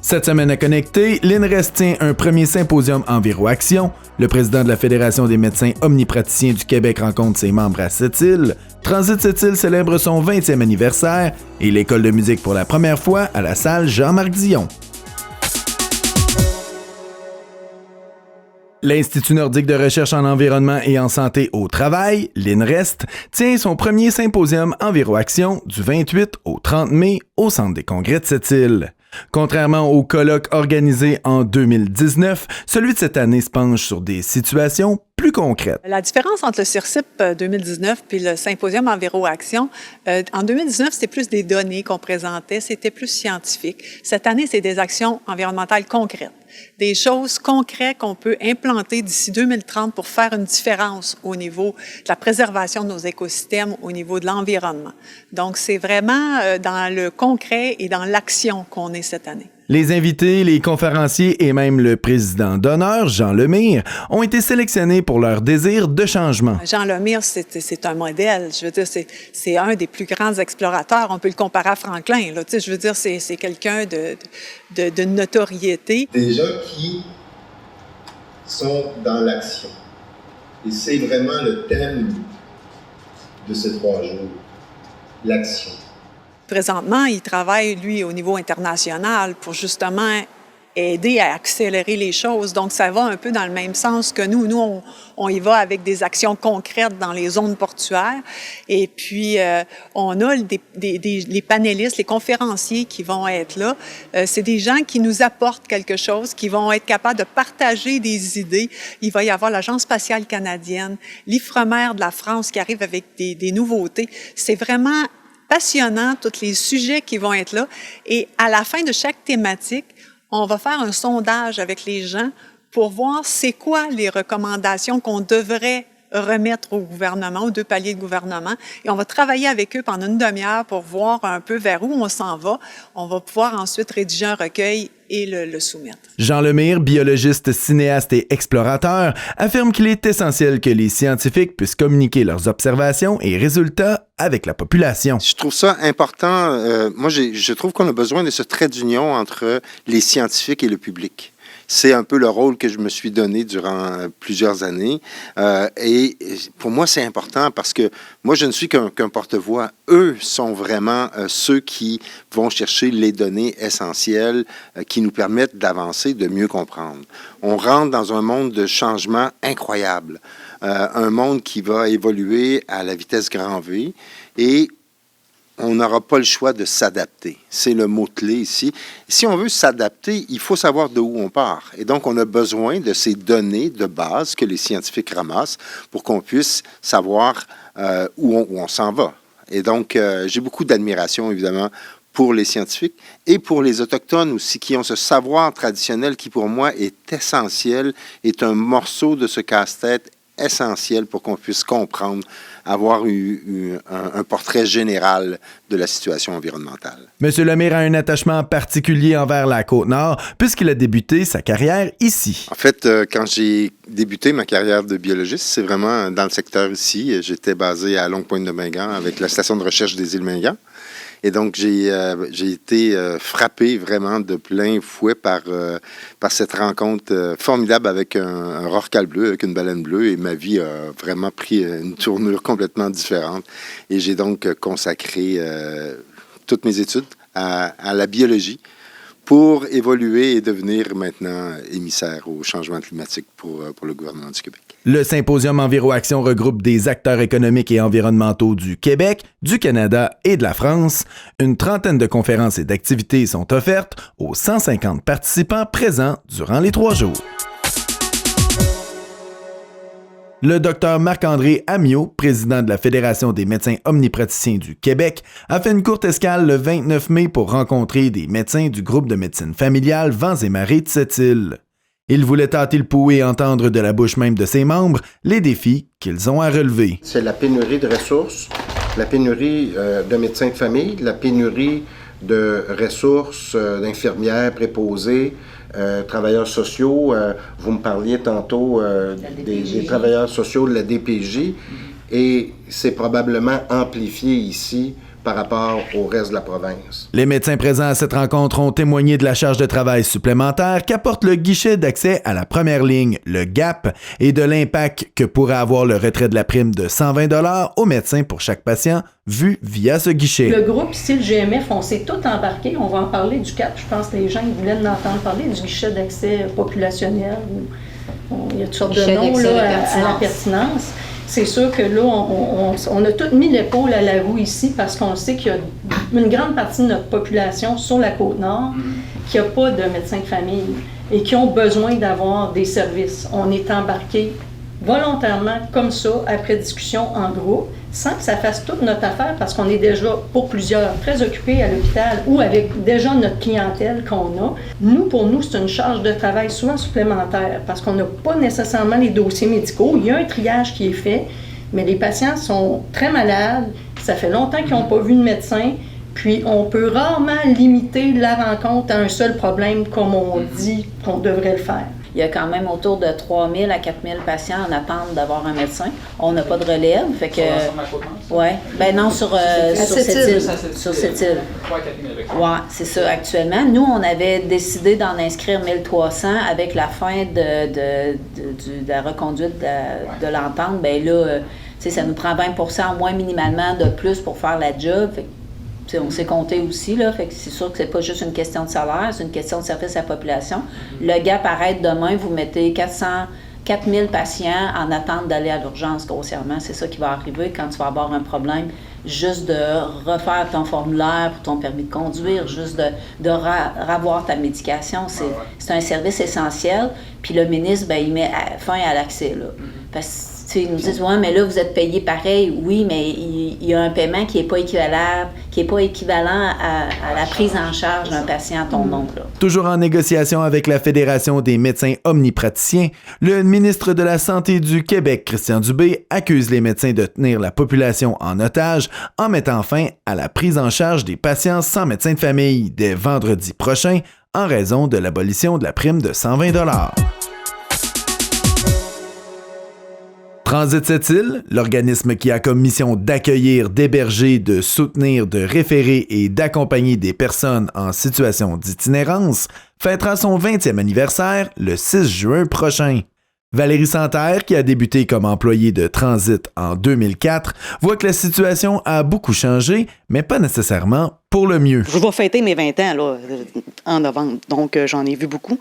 Cette semaine à Connecter, l'INRES tient un premier symposium Enviroaction. Le président de la Fédération des médecins omnipraticiens du Québec rencontre ses membres à Sept-Îles. Transit Sept-Îles célèbre son 20e anniversaire et l'école de musique pour la première fois à la salle Jean-Marc Dion. L'Institut nordique de recherche en environnement et en santé au travail, l'INREST, tient son premier symposium Enviroaction du 28 au 30 mai au Centre des congrès de Sept-Îles. Contrairement au colloque organisé en 2019, celui de cette année se penche sur des situations plus concrètes. La différence entre le CIRCIP 2019 puis le symposium Enviroaction, en 2019, c'était plus des données qu'on présentait, c'était plus scientifique. Cette année, c'est des actions environnementales concrètes, des choses concrètes qu'on peut implanter d'ici 2030 pour faire une différence au niveau de la préservation de nos écosystèmes, au niveau de l'environnement. Donc, c'est vraiment dans le concret et dans l'action qu'on est cette année. Les invités, les conférenciers et même le président d'honneur, Jean Lemire, ont été sélectionnés pour leur désir de changement. Jean Lemire, c'est un modèle. Je veux dire, c'est un des plus grands explorateurs. On peut le comparer à Franklin. Là. Tu sais, je veux dire, c'est quelqu'un de notoriété. Des gens qui sont dans l'action. Et c'est vraiment le thème de ces 3 jours, l'action. Présentement, il travaille, lui, au niveau international pour justement aider à accélérer les choses. Donc, ça va un peu dans le même sens que nous. Nous, on y va avec des actions concrètes dans les zones portuaires. Et puis, on a les panélistes, les conférenciers qui vont être là. C'est des gens qui nous apportent quelque chose, qui vont être capables de partager des idées. Il va y avoir l'Agence spatiale canadienne, l'Ifremer de la France qui arrive avec des nouveautés. C'est vraiment passionnant, tous les sujets qui vont être là. Et à la fin de chaque thématique, on va faire un sondage avec les gens pour voir c'est quoi les recommandations qu'on devrait remettre au gouvernement, aux 2 paliers de gouvernement. Et on va travailler avec eux pendant une demi-heure pour voir un peu vers où on s'en va. On va pouvoir ensuite rédiger un recueil et le soumettre. Jean Lemire, biologiste, cinéaste et explorateur, affirme qu'il est essentiel que les scientifiques puissent communiquer leurs observations et résultats avec la population. Je trouve ça important. Moi, je trouve qu'on a besoin de ce trait d'union entre les scientifiques et le public. C'est un peu le rôle que je me suis donné durant plusieurs années. Et pour moi, c'est important parce que moi, je ne suis qu'un porte-voix. Eux sont vraiment ceux qui vont chercher les données essentielles qui nous permettent d'avancer, de mieux comprendre. On rentre dans un monde de changement incroyable. Un monde qui va évoluer à la vitesse grand V et on n'aura pas le choix de s'adapter. C'est le mot-clé ici. Si on veut s'adapter, il faut savoir de où on part. Et donc, on a besoin de ces données de base que les scientifiques ramassent pour qu'on puisse savoir où on s'en va. Et donc, j'ai beaucoup d'admiration, évidemment, pour les scientifiques et pour les Autochtones aussi, qui ont ce savoir traditionnel qui, pour moi, est essentiel, est un morceau de ce casse-tête essentiel pour qu'on puisse comprendre, avoir un portrait général de la situation environnementale. M. Lemire a un attachement particulier envers la Côte-Nord puisqu'il a débuté sa carrière ici. En fait, quand j'ai débuté ma carrière de biologiste, c'est vraiment dans le secteur ici. J'étais basé à Longue-Pointe-de-Mingan avec la station de recherche des îles Mingan. Et donc, j'ai été frappé vraiment de plein fouet par cette rencontre formidable avec un rorqual bleu, avec une baleine bleue. Et ma vie a vraiment pris une tournure complètement différente. Et j'ai donc consacré toutes mes études à la biologie pour évoluer et devenir maintenant émissaire au changement climatique pour le gouvernement du Québec. Le symposium Enviroaction regroupe des acteurs économiques et environnementaux du Québec, du Canada et de la France. Une trentaine de conférences et d'activités sont offertes aux 150 participants présents durant les 3 jours. Le Dr Marc-André Amiot, président de la Fédération des médecins omnipraticiens du Québec, a fait une courte escale le 29 mai pour rencontrer des médecins du groupe de médecine familiale Vents et Marées de Sept-Îles. Il voulait tâter le pouls et entendre de la bouche même de ses membres les défis qu'ils ont à relever. C'est la pénurie de ressources, la pénurie de médecins de famille, la pénurie de ressources d'infirmières préposées, travailleurs sociaux. Vous me parliez tantôt des travailleurs sociaux de la DPJ et c'est probablement amplifié ici par rapport au reste de la province. Les médecins présents à cette rencontre ont témoigné de la charge de travail supplémentaire qu'apporte le guichet d'accès à la première ligne, le GAP, et de l'impact que pourrait avoir le retrait de la prime de 120 $ aux médecins pour chaque patient vu via ce guichet. Le groupe ici, le GMF, on s'est tout embarqué. On va en parler du GAP. Je pense que les gens voulaient en entendre parler du guichet d'accès populationnel. Il y a toutes sortes de noms là, à la pertinence. C'est sûr que là, on a tous mis l'épaule à la roue ici parce qu'on sait qu'il y a une grande partie de notre population sur la Côte-Nord qui n'a pas de médecin de famille et qui ont besoin d'avoir des services. On est embarqué volontairement comme ça, après discussion en groupe, sans que ça fasse toute notre affaire parce qu'on est déjà, pour plusieurs, très occupés à l'hôpital ou avec déjà notre clientèle qu'on a. Pour nous, c'est une charge de travail souvent supplémentaire parce qu'on n'a pas nécessairement les dossiers médicaux. Il y a un triage qui est fait, mais les patients sont très malades, ça fait longtemps qu'ils n'ont pas vu de médecin, puis on peut rarement limiter la rencontre à un seul problème comme on dit qu'on devrait le faire. Il y a quand même autour de 3 000 à 4 000 patients en attente d'avoir un médecin. On n'a pas de relève, fait que... Ouais. Ben non, sur cette île. Sur cette île. 3 à 4 000 avec ça. Ouais, c'est ça, actuellement. Nous, on avait décidé d'en inscrire 1 300 avec la fin de la reconduite de l'entente. Ben là, ça nous prend 20 % au moins minimalement de plus pour faire la job. Fait on s'est compté aussi, là, fait que c'est sûr que c'est pas juste une question de salaire, c'est une question de service à la population. Le GAP arrête demain, vous mettez 4 000 patients en attente d'aller à l'urgence grossièrement. C'est ça qui va arriver quand tu vas avoir un problème. Juste de refaire ton formulaire pour ton permis de conduire, juste de revoir ta médication. C'est un service essentiel. Puis le ministre, il met fin à l'accès, là. Parce que ils nous disent, ouais, mais là, vous êtes payé pareil. Oui, mais il y a un paiement qui n'est pas équivalent, qui n'est pas équivalent à la prise en charge d'un patient à ton nom. Là. Toujours en négociation avec la Fédération des médecins omnipraticiens, le ministre de la Santé du Québec, Christian Dubé, accuse les médecins de tenir la population en otage en mettant fin à la prise en charge des patients sans médecin de famille dès vendredi prochain en raison de l'abolition de la prime de 120 $. Transit Cette-Île, l'organisme qui a comme mission d'accueillir, d'héberger, de soutenir, de référer et d'accompagner des personnes en situation d'itinérance, fêtera son 20e anniversaire le 6 juin prochain. Valérie Santerre, qui a débuté comme employée de Transit en 2004, voit que la situation a beaucoup changé, mais pas nécessairement pour le mieux. Je vais fêter mes 20 ans là, en novembre, donc j'en ai vu beaucoup.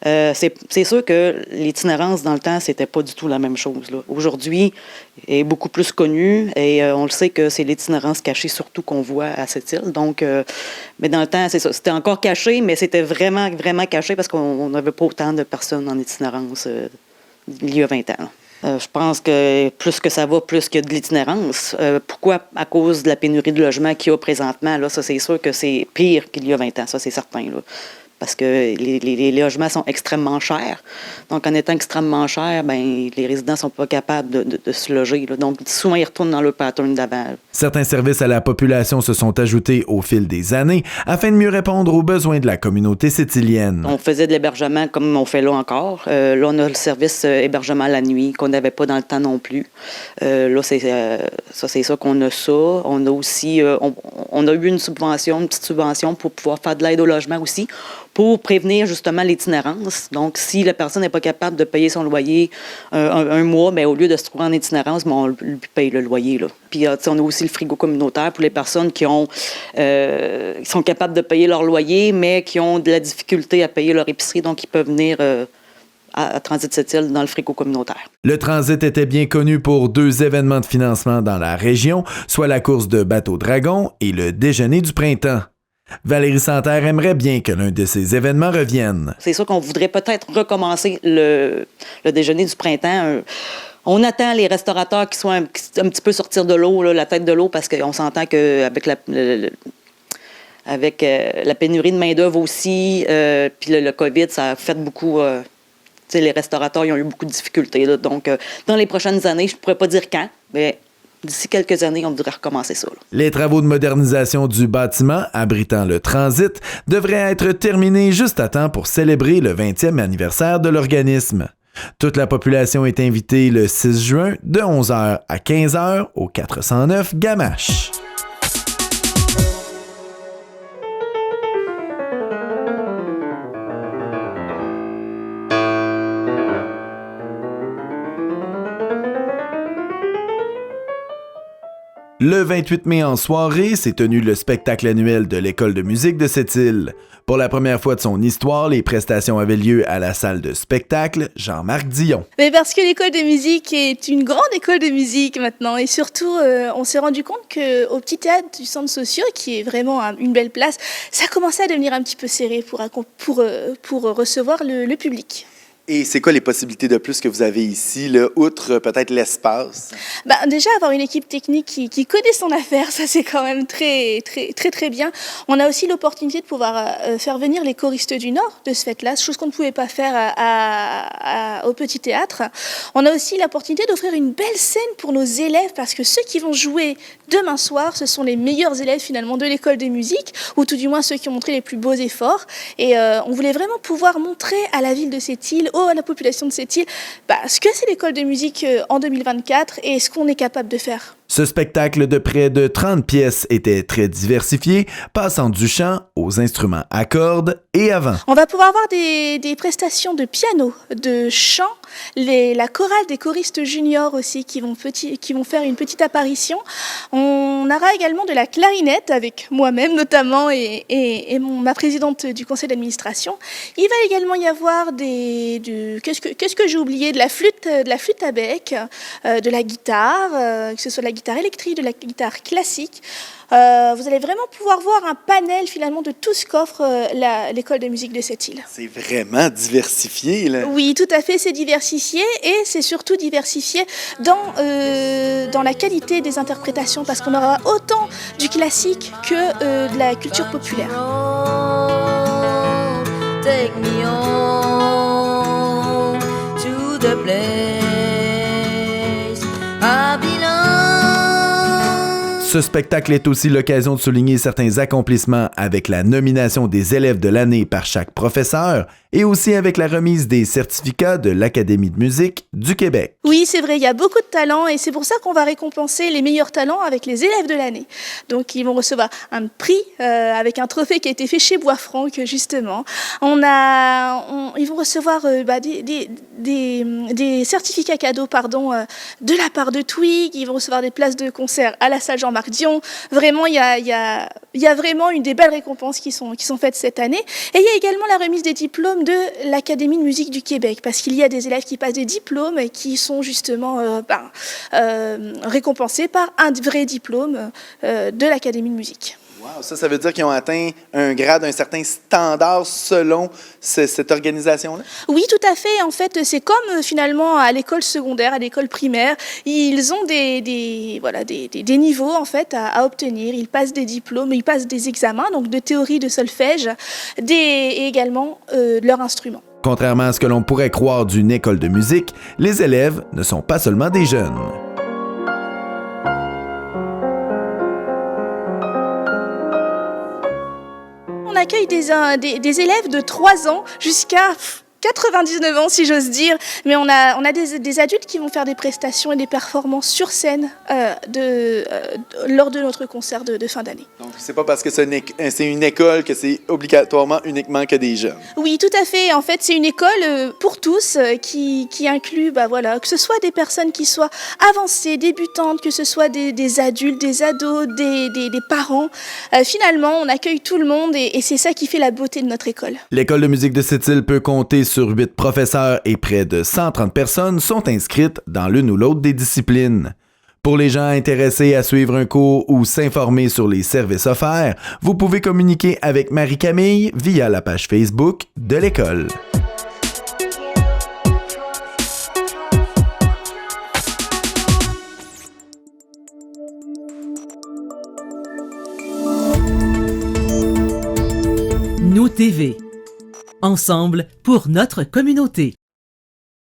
C'est sûr que l'itinérance dans le temps, c'était pas du tout la même chose. Là. Aujourd'hui, elle est beaucoup plus connue et on le sait que c'est l'itinérance cachée surtout qu'on voit à cette île. Donc, mais dans le temps, c'est ça, c'était encore caché, mais c'était vraiment, vraiment caché parce qu'on n'avait pas autant de personnes en itinérance il y a 20 ans. Je pense que plus que ça va, plus qu'il y a de l'itinérance. Pourquoi? À cause de la pénurie de logements qu'il y a présentement. Là, ça, c'est sûr que c'est pire qu'il y a 20 ans. Ça, c'est certain. Là. Parce que les logements sont extrêmement chers. Donc, en étant extrêmement chers, les résidents ne sont pas capables de se loger. Là. Donc, souvent, ils retournent dans leur pattern d'avant. Certains services à la population se sont ajoutés au fil des années afin de mieux répondre aux besoins de la communauté sept-îlienne. On faisait de l'hébergement comme on fait là encore. Là, on a le service hébergement la nuit qu'on n'avait pas dans le temps non plus. Là, c'est ça qu'on a ça. On a aussi, on a eu une petite subvention pour pouvoir faire de l'aide au logement aussi, pour prévenir justement l'itinérance. Donc, si la personne n'est pas capable de payer son loyer un mois, au lieu de se trouver en itinérance, on lui paye le loyer. Là. Puis, on a aussi le frigo communautaire pour les personnes qui sont capables de payer leur loyer, mais qui ont de la difficulté à payer leur épicerie. Donc, ils peuvent venir à Transit Cette-Île dans le frigo communautaire. Le Transit était bien connu pour 2 événements de financement dans la région, soit la course de bateau Dragon et le déjeuner du printemps. Valérie Santerre aimerait bien que l'un de ces événements revienne. C'est sûr qu'on voudrait peut-être recommencer le déjeuner du printemps. On attend les restaurateurs qui soient un petit peu sortir de l'eau, là, la tête de l'eau, parce qu'on s'entend qu'avec la pénurie de main-d'œuvre aussi, puis le COVID, ça a fait beaucoup. Les restaurateurs ils ont eu beaucoup de difficultés. Là. Donc, dans les prochaines années, je ne pourrais pas dire quand, mais d'ici quelques années, on devrait recommencer ça. Là. Les travaux de modernisation du bâtiment abritant le Transit devraient être terminés juste à temps pour célébrer le 20e anniversaire de l'organisme. Toute la population est invitée le 6 juin de 11h à 15h au 409 Gamache. Le 28 mai en soirée s'est tenu le spectacle annuel de l'École de musique de Sept-Îles. Pour la première fois de son histoire, les prestations avaient lieu à la salle de spectacle Jean-Marc Dion. Mais parce que l'école de musique est une grande école de musique maintenant et surtout on s'est rendu compte qu'au petit théâtre du centre social, qui est vraiment une belle place, ça commençait à devenir un petit peu serré pour recevoir le public. Et c'est quoi les possibilités de plus que vous avez ici, là, outre peut-être l'espace? Déjà, avoir une équipe technique qui connaît son affaire, ça c'est quand même très bien. On a aussi l'opportunité de pouvoir faire venir les choristes du Nord de ce fait-là, chose qu'on ne pouvait pas faire au Petit Théâtre. On a aussi l'opportunité d'offrir une belle scène pour nos élèves, parce que ceux qui vont jouer demain soir, ce sont les meilleurs élèves finalement de l'école de musique, ou tout du moins ceux qui ont montré les plus beaux efforts. Et on voulait vraiment pouvoir montrer à la ville de Sept-Îles, à la population de cette île, ce que c'est l'école de musique en 2024 et ce qu'on est capable de faire. Ce spectacle de près de 30 pièces était très diversifié, passant du chant aux instruments à cordes et à vent. On va pouvoir avoir des prestations de piano, de chant, la chorale des choristes juniors aussi qui vont faire une petite apparition. On aura également de la clarinette avec moi-même notamment et ma présidente du conseil d'administration. Il va également y avoir qu'est-ce que j'ai oublié, de la flûte à bec, de la guitare, que ce soit de la guitare électrique, de la guitare classique. Vous allez vraiment pouvoir voir un panel finalement de tout ce qu'offre l'école de musique de Sept-Îles. C'est vraiment diversifié, là. Oui, tout à fait, c'est diversifié et c'est surtout diversifié dans la qualité des interprétations, parce qu'on aura autant du classique que de la culture populaire. Take me home to the place I belong. Ce spectacle est aussi l'occasion de souligner certains accomplissements avec la nomination des élèves de l'année par chaque professeur et aussi avec la remise des certificats de l'Académie de musique du Québec. Oui, c'est vrai, il y a beaucoup de talents et c'est pour ça qu'on va récompenser les meilleurs talents avec les élèves de l'année. Donc, ils vont recevoir un prix avec un trophée qui a été fait chez Boisfranc, justement. Ils vont recevoir des certificats cadeaux de la part de Twig. Ils vont recevoir des places de concert à la salle Jean-Marc Dion. Vraiment, il y a vraiment des belles récompenses qui sont faites cette année. Et il y a également la remise des diplômes de l'Académie de musique du Québec, parce qu'il y a des élèves qui passent des diplômes et qui sont justement récompensés par un vrai diplôme de l'Académie de musique. Wow, ça veut dire qu'ils ont atteint un grade, un certain standard selon cette organisation-là? Oui, tout à fait. En fait, c'est comme finalement à l'école secondaire, à l'école primaire. Ils ont des niveaux en fait à obtenir. Ils passent des diplômes, ils passent des examens, donc de théorie, de solfège, et également leur instrument. Contrairement à ce que l'on pourrait croire d'une école de musique, les élèves ne sont pas seulement des jeunes. On accueille des élèves de 3 ans jusqu'à 99 ans, si j'ose dire, mais on a des adultes qui vont faire des prestations et des performances sur scène lors de notre concert de fin d'année. Donc, c'est pas parce que c'est une école que c'est obligatoirement uniquement que des jeunes. Oui, tout à fait. En fait, c'est une école pour tous qui inclut, que ce soit des personnes qui soient avancées, débutantes, que ce soit des adultes, des ados, des parents. Finalement, on accueille tout le monde et c'est ça qui fait la beauté de notre école. L'école de musique de Sept-Îles peut compter sur 8 professeurs et près de 130 personnes sont inscrites dans l'une ou l'autre des disciplines. Pour les gens intéressés à suivre un cours ou s'informer sur les services offerts, vous pouvez communiquer avec Marie-Camille via la page Facebook de l'école. Nous TV. Ensemble pour notre communauté.